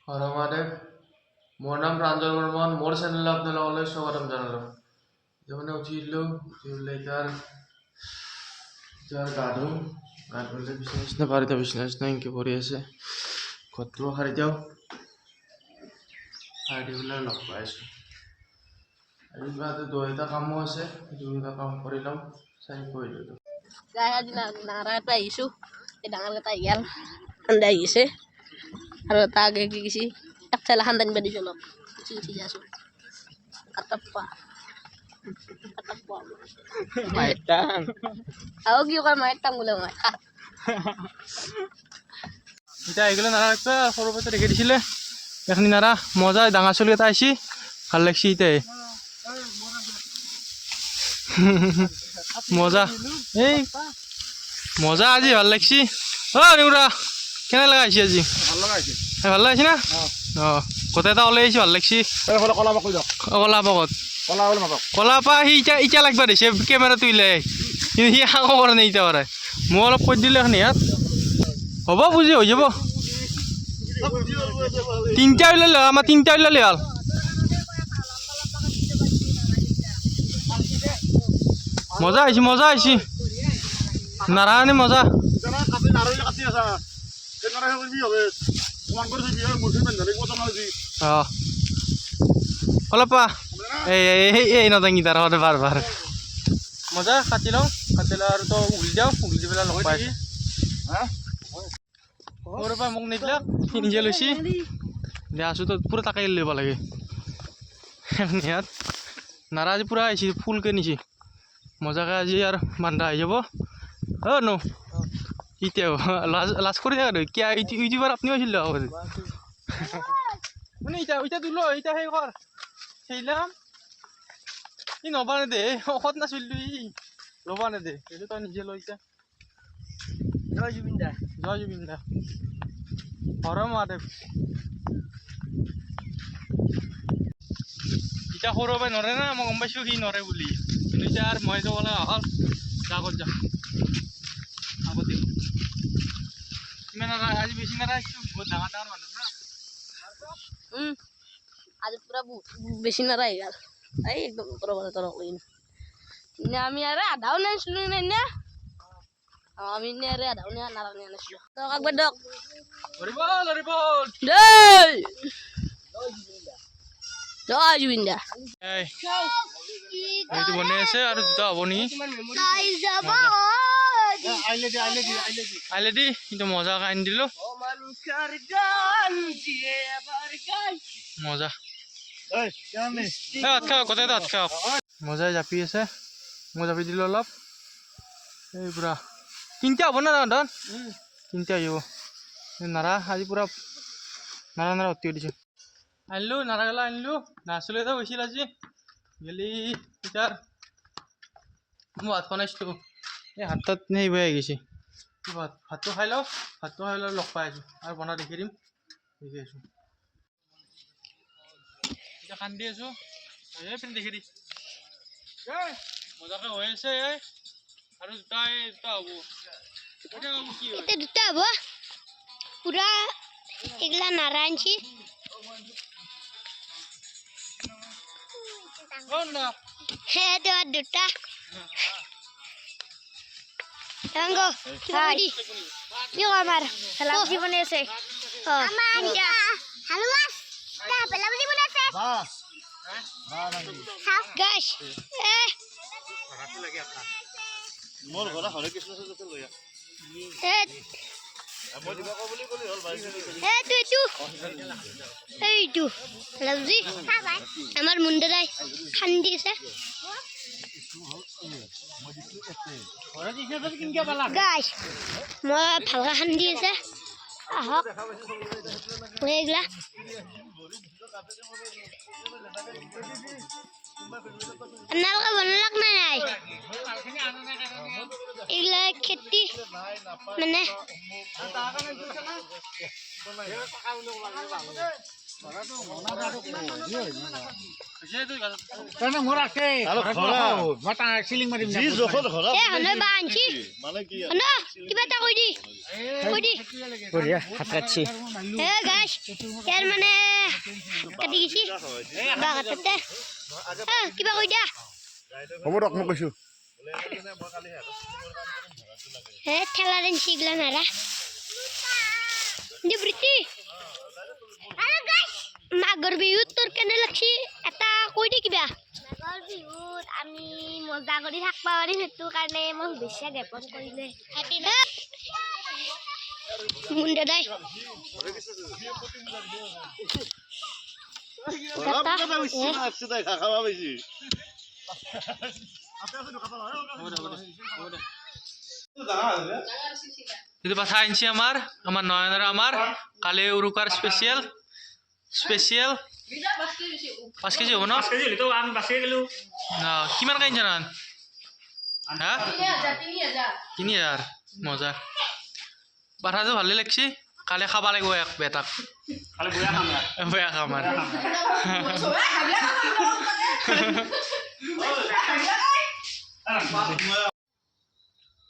হৰ মহাদেৱ। মোৰ নাম প্ৰাঞ্জল বৰ্মন। মোৰ চেনেলত আপোনালোকলৈ স্বাগতম জনালোঁ। মানে উঠি দিলোঁ, উঠি পেলাই এতিয়া গা ধুম। গা ধুলে বিচনা পাৰি এতিয়া বিচনা এনেকৈ পৰি আছে। ঘৰটো সাৰি দিওঁ। সাৰি দি পেলাই লগ পাই আছোঁ। আজি দুটা কামো আছে, দুটা কাম কৰি ল'ম। চাই কৰিলোঁ। আজি নাৰা এটা আহিছোঁ, এই ডাঙৰ এটা ইয়াল খান্দাই আহিছে আৰু এটা আগে কি গৈছে এক চাইলা খান্দানি বাই দিছোঁ অলপ উঠি উঠি যাইছোঁ কাটাপ্পা আৰু কি কয় মায়েৰ টাং বোলে মই এতিয়া আহি গ'লে নাৰা ৰাখবা সৰু পাতে দেখি দিছিলে এখনি নাৰা মজা ডাঙৰ চলি এটা আহিছে ভাল লাগছে এতিয়া মজা এই মজা আজি ভাল লাগছে অ নিউৰা কেনে লাগাইছে আজি ভাল লাগাইছে না অঁ গোটেই এটা ওলাই আহিছে ভাল লাগছে কলাপা সি এতিয়া লাগবা দিছে কেমেৰাটো উলাই কিন্তু সি একো কৰা নাই এতিয়া কৰে মই অলপ কৈ দিলে এখন ইয়াত হ'ব বুজি হৈ যাব তিনিটা ওলালে আমাৰ তিনিটা ওলালে হ'ল মজা আহিছে নাৰায়ণে মজা অঁ অলপা এই নদাঙি তাৰ সদায় বাৰ মজা কাটি লওঁ আৰু তো উঘলি দিওঁ উঘলি দি পেলাই লগ পাই সৰুৰ পৰা মোক নিদিলাক সি নিজে লৈছে দে আছোঁ তো পুৰা তাকে ল'ব লাগে ইয়াত নাৰা আজি পুৰা আহিছে ফুলকৈ নিছে মজাকৈ আজি আৰু বান্ধা আহি যাব অ' ন এতিয়া লাজ কৰি থাকা কিয় ইউটিউবাৰ আপুনিও আছিল মানে এতিয়া তোলো এতিয়া সেই কৰ সেইলাম ই নবা নেদে ঔষধ নাছিলো ই ল'বা নেদে সেইটো তই নিজে লৈ এতিয়া জয় জুবিন দা হৰ মহাদেৱ এতিয়া সৰু পৰাই নৰে না মই গম পাইছোঁ সি নৰে বুলি কিন্তু এতিয়া আৰু মই যাব লগা হ'ল আগত যাম আগত দিম কিমান আজি বেছি নাৰা বহুত ডাঙৰ মানুহ না আজি পুৰা বেছি নাৰা আহি গ'ল এই একদম আমি আৰু আধাও নাছিলো না আমি আৰু আধাও নাৰা নাছিলো তক একবাৰ দক জয় জুবিন দা এইটো বনাই আছে আৰু দুটা হ'ব নেকি আহিলে দি কিন্তু মজাকৈ আনি দিলোঁ মজা ভাত খাওক গোটেই ভাত খাওক মজাই জাপি আছে মই জাপি দিলোঁ অলপ এই পূৰা তিনিটা হ'ব না ধন তিনিটা আহিব নাৰা আজি পূৰা নাৰা অতি দিছোঁ আনিলোঁ নাৰাগেলা আনিলোঁ নাচলৈ গৈছিল আজি গেলি এতিয়া মই ভাত বনাইছিলোঁ এই হাত তাত সেই বৈ গৈছে ভাতটো খাই লওঁ লগ পাই আছোঁ আৰু বনাই দেখি দিম দেখি আছোঁ এতিয়া কান্দি আছোঁ পিনে দেখি দি মজাকৈ হৈ আছে আৰু দুটা হ'ব এতিয়া দুটা হ'ব পুৰা এগলা নাৰা আনছি সেইটো আর দুটা রঙ্গো হাই কি আমার সালাম জীবন আছে আমার হালুয়াস তা পেলাম জীবন আছে বাস গাইস রাতে লাগে আপনা মোর ঘরে হরে কৃষ্ণ সজতে লইয়া মই দিবা ক বুলি কলি হল ভাই এইটো লাউজি আমার মুন্ডরাই খান্দি আছে গাইস মই ভালকা খান্দি আছে আহক মই এগুলা আপনারা বনলাক নাই এগুলা খেতি মানে হলে বা আনছি কিবা এটা কৈ দি গাছ ইয়াৰ মানে কাটি গেছি বা কাটতে কিবা কৈ দিয়া হ'ব দক মই কৈছো ঠেলা দেন শিগলা নাৰা নিবৃত্তি মাঘৰ বিহুত তোৰ কেনে লাগছি এটা কৈ দি কিবা মাঘৰ বিহুত আমি মজা কৰি থাকবা পাৰিম সেইটো কাৰণে মই শুভেচ্ছা জ্ঞাপন কৰিলে হেপী মুণ্ডে দাই itu pas aja amar Noyana amar kali urukar spesial pas keji hono itu আমি বাসে গেলু nah kiman kain jalan hah 3000 মজা বাঠাটো ভালে লাগছি কালি খাবা লাগিব এক বেটাক খালি বয়া খাম বেয়া খামাৰ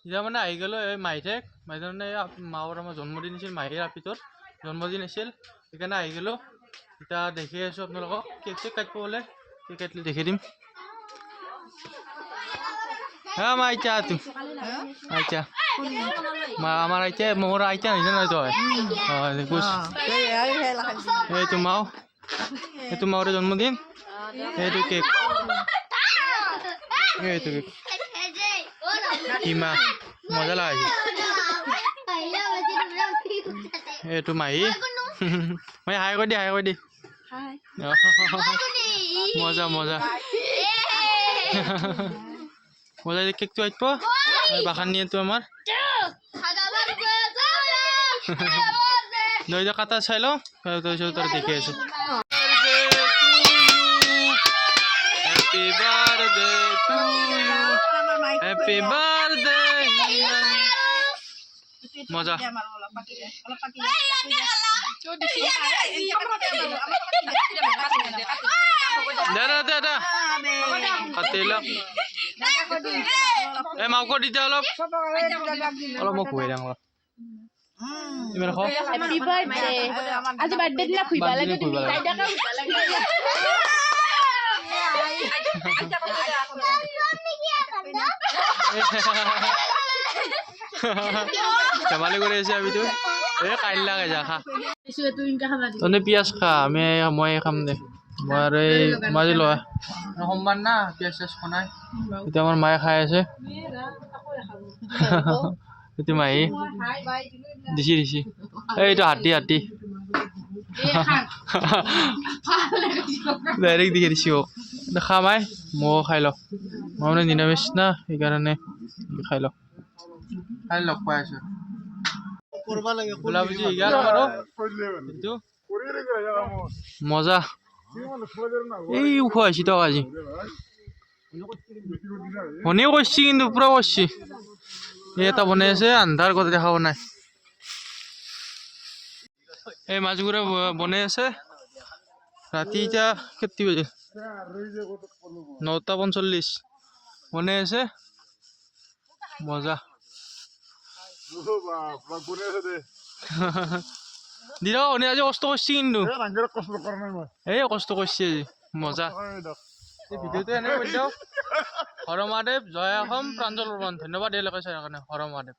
এতিয়া মানে আহি গ'লো এই মাইঠেক মানে মাৰ আমাৰ জন্মদিন আছিল মাহীৰ আপিটোৰ জন্মদিন আছিল সেইকাৰণে আহি গ'লো এতিয়া দেখি আছোঁ আপোনালোকক কেক চেক কাটিব বোলে কেক কাটিলে দেখি দিম হা মা আইতা আইতা আমার আইতা মোর আইতা নিছে না তো বুঝ এই তো মাওর জন্মদিন এই তো কেক এই তো কেক কিমা মজা লাগে এই তো মাহি মই হাই কৰি দি মজা মজা মজা কেকটো আইব বাখান নিয়ে তো আমাৰ দইটা কাটা চাই লওঁ তাৰপিছত তাৰ দেখি আছো happy birthday to you happy birthday মজা দে কাটিলা এই মাউক দিতে অলপ মই খুৱাই দিওঁ অলপ ইমান খাওঁ হ্যাপি বাৰ্থডে আজি বাৰ্থডে দিনা খুইবা লাগে তুমি দাইদাকা খুইবা লাগে ধেমালি কৰি আছে আমিতো এই কাইল লাগে যা খা তহঁতে পিঁয়াজ খা মই খাম দে মই আৰু এই মাজি লোৱা সোমবাৰ না পিঁয়াজ চিয়াজ খোৱা নাই এতিয়া আমাৰ মায়ে খাই আছে এইটো মাহী দিছি এইটো হাতী ডাইৰেক্ট দেখি দিছি খা মাই ময়ো খাই লওঁ মই মানে নিৰামিষ না সেইকাৰণে খাই লওঁ খাই লগ পাই আছো বুজি আৰু এইটো মজা এই খুৱাইছি তক আজি শনিও কৰিছি কিন্তু পুৰা কৰিছি এটা বনাই আছে আন্ধাৰ কথা দেখাব নাই এই মাছগুৰা বনাই আছে ৰাতি এতিয়া কেতি বাজে 9:45 বনাই আছে মজা দিৰা শনি আজি কষ্ট কৰিছি কিন্তু এই কষ্ট কৰিছি আজি মজা ভিডিঅ'টো এনেকৈ কৰি দিয়ক হৰ মহাদেৱ জয় অসম প্ৰাঞ্জল বৰ্মন ধন্যবাদ এই লোকেশ্যনৰ কাৰণে হৰ মহাদেৱ